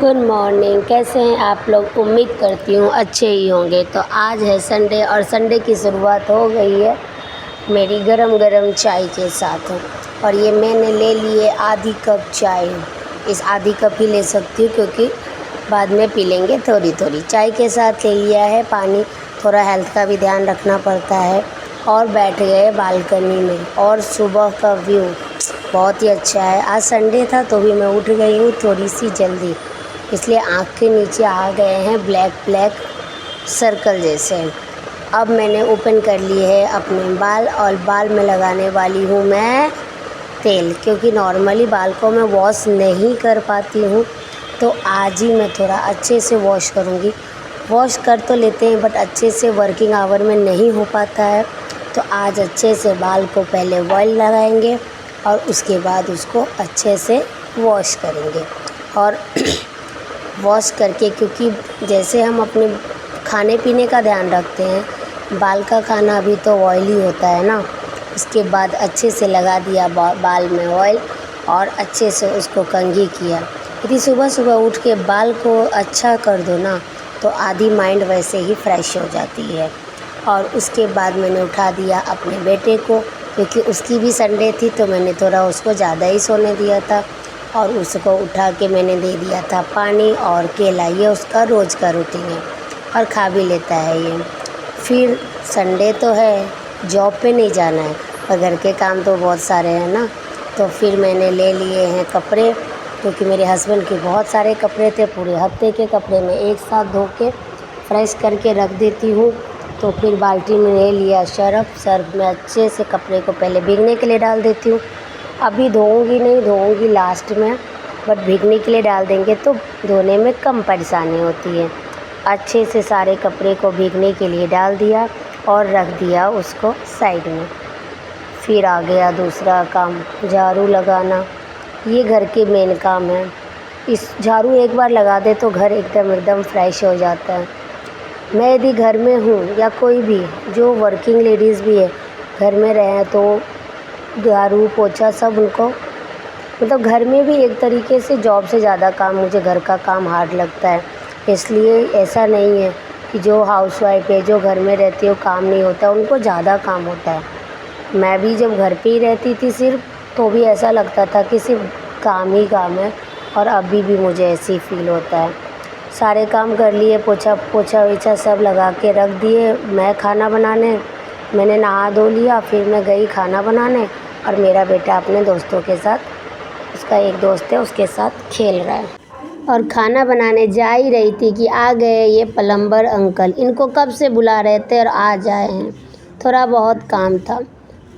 Good morning. कैसे हैं आप लोग? उम्मीद करती हूँ अच्छे ही होंगे। तो आज है संडे और संडे की शुरुआत हो गई है मेरी गरम गरम चाय के साथ। और ये मैंने ले लिए आधी कप चाय। इस आधी कप ही ले सकती हूँ क्योंकि बाद में पी लेंगे थोड़ी थोड़ी। चाय के साथ ले लिया है पानी, थोड़ा हेल्थ का भी ध्यान रखना पड़ता है। और बैठ गए बालकनी में और सुबह का व्यू बहुत ही अच्छा है। आज संडे था तो भी मैं उठ गई हूँ थोड़ी सी जल्दी, इसलिए आँख के नीचे आ गए हैं ब्लैक ब्लैक सर्कल जैसे। अब मैंने ओपन कर लिए है अपने बाल और बाल में लगाने वाली हूँ मैं तेल, क्योंकि नॉर्मली बाल को मैं वॉश नहीं कर पाती हूँ। तो आज ही मैं थोड़ा अच्छे से वॉश करूँगी। वॉश कर तो लेते हैं बट अच्छे से वर्किंग आवर में नहीं हो पाता है। तो आज अच्छे से बाल को पहले ऑयल लगाएंगे और उसके बाद उसको अच्छे से वॉश करेंगे। और वॉश करके, क्योंकि जैसे हम अपने खाने पीने का ध्यान रखते हैं, बाल का खाना भी तो ऑयली होता है ना। उसके बाद अच्छे से लगा दिया बाल में ऑयल और अच्छे से उसको कंघी किया। यदि सुबह सुबह उठ के बाल को अच्छा कर दो ना तो आधी माइंड वैसे ही फ्रेश हो जाती है। और उसके बाद मैंने उठा दिया अपने बेटे को, क्योंकि उसकी भी संडे थी तो मैंने थोड़ा उसको ज़्यादा ही सोने दिया था। और उसको उठा के मैंने दे दिया था पानी और केला। ये उसका रोज़ का रूटीन है और खा भी लेता है ये। फिर संडे तो है, जॉब पे नहीं जाना है और घर के काम तो बहुत सारे हैं ना। तो फिर मैंने ले लिए हैं कपड़े, क्योंकि मेरे हस्बैंड के बहुत सारे कपड़े थे। पूरे हफ्ते के कपड़े मैं एक साथ धो के फ्रेश करके रख देती हूँ। तो फिर बाल्टी में ले लिया सर्फ़ में अच्छे से कपड़े को पहले भीगने के लिए डाल देती हूँ। अभी धोऊंगी लास्ट में, बट भीगने के लिए डाल देंगे तो धोने में कम परेशानी होती है। अच्छे से सारे कपड़े को भीगने के लिए डाल दिया और रख दिया उसको साइड में। फिर आ गया दूसरा काम, झाड़ू लगाना। ये घर के मेन काम है। इस झाड़ू एक बार लगा दे तो घर एकदम फ्रेश हो जाता है। मैं यदि घर में हूँ या कोई भी जो वर्किंग लेडीज़ भी है घर में रहे तो झाड़ू पोछा सब उनको, मतलब घर में भी एक तरीके से जॉब से ज़्यादा काम मुझे घर का काम हार्ड लगता है। इसलिए ऐसा नहीं है कि जो हाउसवाइफ है जो घर में रहती है वो काम नहीं होता, उनको ज़्यादा काम होता है। मैं भी जब घर पे ही रहती थी सिर्फ, तो भी ऐसा लगता था कि सिर्फ काम ही काम है, और अभी भी मुझे ऐसे ही फील होता है। सारे काम कर लिए, पोछा वोछा सब लगा के रख दिए। मैं खाना बनाने, मैंने नहा धो लिया, फिर मैं गई खाना बनाने और मेरा बेटा अपने दोस्तों के साथ, उसका एक दोस्त है उसके साथ खेल रहा है। और खाना बनाने जा ही रही थी कि आ गए ये प्लम्बर अंकल। इनको कब से बुला रहे थे और आज आए हैं। थोड़ा बहुत काम था।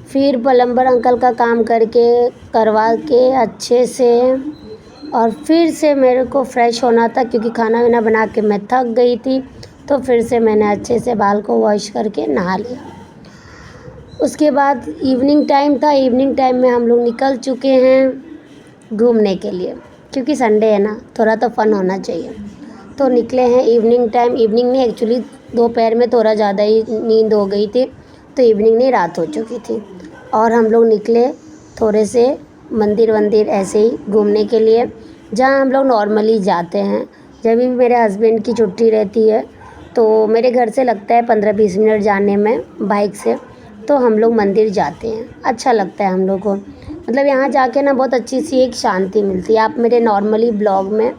फिर प्लम्बर अंकल का काम करवा के अच्छे से, और फिर से मेरे को फ्रेश होना था क्योंकि खाना वाना बना के मैं थक गई थी। तो फिर से मैंने अच्छे से बाल को वॉश करके नहा लिया। उसके बाद इवनिंग टाइम था। इवनिंग टाइम में हम लोग निकल चुके हैं घूमने के लिए, क्योंकि संडे है ना, थोड़ा तो फ़न होना चाहिए। तो निकले हैं इवनिंग टाइम। इवनिंग नहीं, एक्चुअली दोपहर में थोड़ा ज़्यादा ही नींद हो गई थी, तो इवनिंग नहीं, रात हो चुकी थी। और हम लोग निकले थोड़े से मंदिर ऐसे ही घूमने के लिए, जहाँ हम लोग नॉर्मली जाते हैं जब भी मेरे हस्बैंड की छुट्टी रहती है। तो मेरे घर से लगता है 15-20 मिनट जाने में बाइक से। तो हम लोग मंदिर जाते हैं, अच्छा लगता है हम लोग को। मतलब यहाँ जाके ना बहुत अच्छी सी एक शांति मिलती है। आप मेरे नॉर्मली ब्लॉग में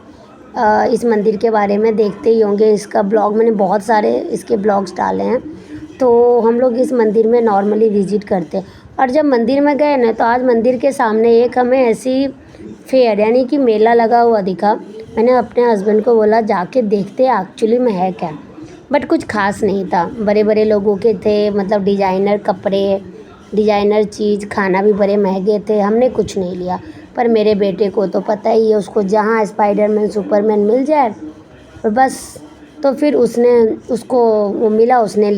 इस मंदिर के बारे में देखते ही होंगे। इसका ब्लॉग मैंने बहुत सारे इसके ब्लॉग्स डाले हैं। तो हम लोग इस मंदिर में नॉर्मली विज़िट करते हैं। और जब मंदिर में गए ना, तो आज मंदिर के सामने एक हमें ऐसी फेयर यानी कि मेला लगा हुआ दिखा। मैंने अपने हस्बैंड को बोला जाके देखते एक्चुअली में है क्या, बट कुछ खास नहीं था। बड़े बड़े लोगों के थे, मतलब डिज़ाइनर कपड़े, डिज़ाइनर चीज़, खाना भी बड़े महंगे थे। हमने कुछ नहीं लिया, पर मेरे बेटे को तो पता ही है, उसको जहाँ स्पाइडरमैन सुपरमैन मिल जाए और बस। तो फिर उसको वो मिला, उसने